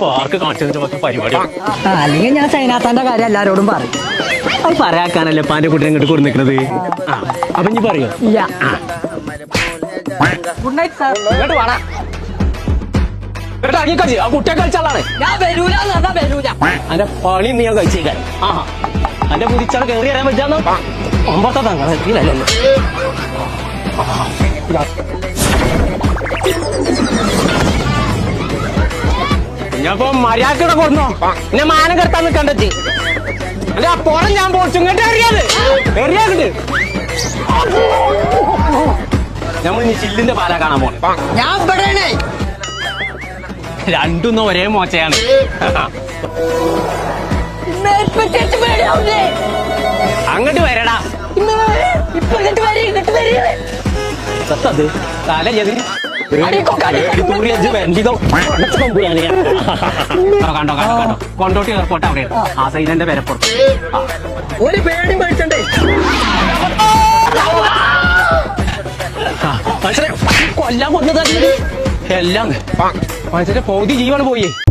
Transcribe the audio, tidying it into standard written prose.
Park കാണിച്ചു പരിപാടി അല്ലെങ്കിൽ ഞാൻ സൈനാത്താന്റെ കാര്യം എല്ലാരോടും പറയും. അത് പറയാക്കാനല്ലേ പാന്റെ കുട്ടിനെ ഇങ്ങോട്ട് കൊടു നിൽക്കുന്നത്. അപ്പൊ ഇനി പറയോ? ഇല്ല. Good night sir. ഇങ്ങോട്ട് വേണം ആ കുട്ടിയെ കളിച്ചാളാണ്. ഞാൻ വരൂല വരൂല. അന്റെ പണി നീ ഞാൻ കഴിച്ചേക്കാൻ. ആ അന്റെ കുതിച്ചാണ് കയറി തരാൻ പറ്റാന്നോ? ഒമ്പത്തെ തങ്ങൾ എത്തിയില്ലല്ലോ. ഞാനിപ്പോ മര്യാദക്കിടെ കൊന്നോ എന്നെ മാനം കെടുത്താൻ നിൽക്കണ്ടേ. അല്ല പുറം ഞാൻ പോച്ചു ഇങ്ങോട്ട് എറിയാത് എറിയാണ്ട് നമ്മൾ ഇനി ചില്ലിന്റെ പാല കാണാൻ പോണേ. ഞാൻ ഇവിടെയാണ്. രണ്ടും ഒരേ മോശയാണ്. അങ്ങോട്ട് വരടാ. സത്തത് തല ചെതിരി കണ്ടോ കണ്ടോ കണ്ടോ കൊണ്ടോട്ടി എയർപോർട്ട് അവിടെ ആ സൈലന്റെ പേരപ്പുറത്ത് ഒരു പേടി മേടിച്ചണ്ടേ കൊല്ലാൻ കൊന്നത് എല്ലാം മനുഷ്യന്റെ പൗതി ജീവന് പോയി.